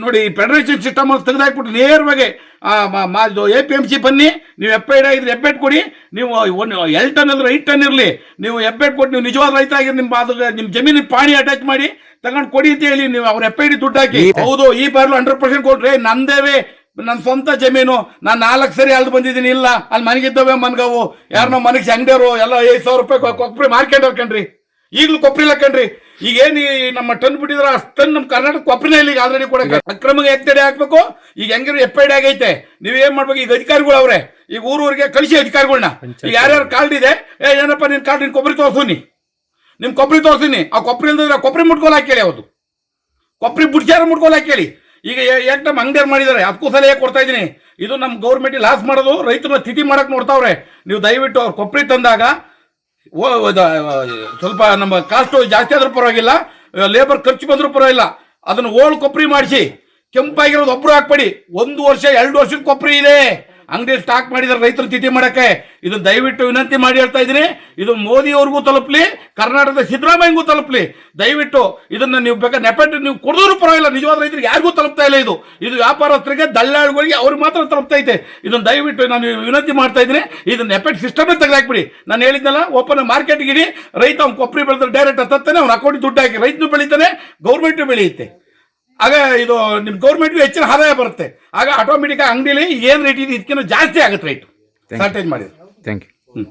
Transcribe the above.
ನೋಡಿ federation system ತೆಗೆದಾಕ್ಬಿಟ್ಟು ನೇರವಾಗಿ APMC ಬನ್ನಿ, ನೀವು ಎಫ್ಐಡ್ ಆಗಿದ್ರೆ ಎಫ್ಐಡ್ ಕೊಡಿ, ನೀವು 1 ಟನ್ ಅಂದ್ರೆ 8 ಟನ್ ಇರಲಿ, ನೀವು ಎಫ್ಐಡ್ ಕೊಟ್ಟು ನೀವು ನಿಜವಾದ ರೈತ ಆಗಿ ನಿಮ್ಮ ಜಮೀನಿಗೆ ಪಾಣಿ ಅಟ್ಯಾಚ್ ಮಾಡಿ ತಗೊಂಡು ಕೊಡಿ ಅಂತ ಹೇಳಿ ನೀವು ಅವ್ರ FID ದುಡ್ಡು ಹಾಕಿ. ಹೌದು, ಈ ಬಾರ್ಲು 100% ಕೊಟ್ರೆ ನಂದೇವೆ, ನನ್ನ ಸ್ವಂತ ಜಮೀನು, ನಾನು 4 ಸರಿ ಅಲ್ದು ಬಂದಿದ್ದೀನಿ. ಇಲ್ಲ ಅಲ್ಲಿ ಮನೆಗಿದ್ದವೆ ಮನ್ಗವು, ಯಾರನ್ನೋ ಮನೆಗೆ ಅಂಗಡಿಯವರು ಎಲ್ಲ 5,000 ರೂಪಾಯಿ ಕೊಪ್ಪರಿ ಮಾರ್ಕೆಟ್ ಕಣ್ರಿ. ಈಗಲೂ ಕೊಪ್ಪರಿ ಇಲ್ಲ ಕಣ್ರಿ. ಈಗೇನು ನಮ್ಮ ಟನ್ ಬಿಟ್ಟಿದ್ರೆ ಅಷ್ಟು ಟನ್ ನಮ್ಮ ಕರ್ನಾಟಕ ಕೊಪ್ಪರಿನ ಇಲ್ಲಿ ಆಲ್ರೆಡಿ ಕೊಡಕ್ಕೆ ಅಕ್ರಮಗೆ ಎತ್ತಡೆ ಹಾಕ್ಬೇಕು. ಈಗ ಹೆಂಗಿರೋ FID ಆಗೈತೆ, ನೀವೇನ್ ಮಾಡ್ಬೇಕು? ಈಗ ಅಧಿಕಾರಿಗಳು ಅವ್ರೆ, ಈಗ ಊರೂರಿಗೆ ಕಳಿಸಿ ಅಧಿಕಾರಿಗಳನ್ನ. ಈಗ ಯಾರ್ಯಾರು ಕಾರ್ಡ್ ಇದೆ, ಏನಪ್ಪ ನಿನ್ ಕಾರ್ಡ್, ನಿನ್ ಕೊಬ್ಬರಿ ತೋರ್ಸುನಿ, ನಿಮ್ ಕೊಬ್ಬರಿ ತೋರ್ಸಿನಿ. ಆ ಕೊಬ್ಬರಿ ಇಲ್ದಿದ್ರೆ ಕೊಬ್ಬರಿ ಮುಟ್ಕೊಲ್ ಹಾಕೇಳಿ, ಅವ್ದು ಕೊಬ್ಬರಿ ಬುಡ್ಚಾರ ಮುಟ್ಕೊಲ್ ಹಾಕೇಳಿ. ಈಗ ಎಷ್ಟು ನಮ್ಮ ಅಂಗಡಿಯವ್ರು ಮಾಡಿದ್ದಾರೆ, ಅದಕ್ಕೂ ಸಲಹೆ ಕೊಡ್ತಾ ಇದ್ದೀನಿ. ಇದು ನಮ್ಮ ಗೌರ್ಮೆಂಟ್ ಲಾಸ್ ಮಾಡೋದು, ರೈತರನ್ನ ಸ್ಥಿತಿ ಮಾಡಕ್ ನೋಡ್ತಾವ್ರೆ. ನೀವು ದಯವಿಟ್ಟು ಅವ್ರು ಕೊಬ್ಬರಿ ತಂದಾಗ ಸ್ವಲ್ಪ ನಮ್ಮ ಕಾಸ್ಟು ಜಾಸ್ತಿ ಆದ್ರೂ ಪರವಾಗಿಲ್ಲ, ಲೇಬರ್ ಖರ್ಚು ಬಂದ್ರೂ ಪರವಾಗಿಲ್ಲ, ಅದನ್ನ ಓಳ್ ಕೊಬ್ಬರಿ ಮಾಡಿಸಿ ಕೆಂಪಾಗಿರೋದು ಒಬ್ರು ಹಾಕ್ಬೇಡಿ. 1 ವರ್ಷ 2 ವರ್ಷದ ಕೊಬ್ಬರಿ ಇದೆ ಅಂಗಡಿ ಸ್ಟಾಕ್ ಮಾಡಿದ್ರೆ ರೈತರು ತಿಥಿ ಮಾಡಕ್ಕೆ. ಇದನ್ನ ದಯವಿಟ್ಟು ವಿನಂತಿ ಮಾಡಿ ಹೇಳ್ತಾ ಇದ್ದೀನಿ. ಇದು ಮೋದಿ ಅವ್ರಿಗೂ ತಲುಪಲಿ, ಕರ್ನಾಟಕದ ಸಿದ್ದರಾಮಯ್ಯಗೂ ತಲುಪಲಿ. ದಯವಿಟ್ಟು ಇದನ್ನ ನೀವು ಬೇಕಾದ್ರೆ ನೆಪೆಟ್ ನೀವು ಕೊಡೋರು ಪರವಾಗಿಲ್ಲ, ನಿಜವಾದ ರೈತರಿಗೆ ಯಾರಿಗೂ ತಲುಪ್ತಾ ಇಲ್ಲ. ಇದು ವ್ಯಾಪಾರಸ್ಥರಿಗೆ, ದಲ್ಲಾಳಿಗಳಿಗೆ ಅವ್ರಿಗೆ ಮಾತ್ರ ತಲುಪ್ತೈತೆ. ಇದನ್ನ ದಯವಿಟ್ಟು ನಾನು ವಿನಂತಿ ಮಾಡ್ತಾ ಇದ್ದೀನಿ. ಇದನ್ನ ನೆಪೆಟ್ ಸಿಸ್ಟಮ್ ತೆಗೆದಾಕ್ಬಿಡಿ. ನಾನು ಹೇಳಿದ್ನಲ್ಲ, ಓಪನ್ ಮಾರ್ಕೆಟ್ಗೆ ಇಡಿ, ರೈತ ಅವ್ನು ಕೊಬ್ಬರಿ ಬೆಳೆದ್ರೆ ಡೈರೆಕ್ಟ್ ತತ್ತಾನೆ, ಅವ್ನ ಅಕೌಂಟ್ ದುಡ್ಡು ಹಾಕಿ, ರೈತನು ಬೆಳೀತಾನೆ, ಗೌರ್ಮೆಂಟು ಬೆಳೆಯುತ್ತೆ. ಆಗ ಇದು ನಿಮ್ಮ ಗೌರ್ಮೆಂಟ್ಗೆ ಹೆಚ್ಚಿನ ಆದಾಯ ಬರುತ್ತೆ. ಆಗ ಆಟೋಮೆಟಿಕ್ ಅಂಗಡಿಲಿ ಏನು ರೇಟ್ ಇದೆ ಇದಕ್ಕಿಂತ ಜಾಸ್ತಿ ಆಗುತ್ತೆ ರೇಟ್. ಸರ್ಟೇಜ್ ಮಾಡಿದ್ರೆ. Thank you.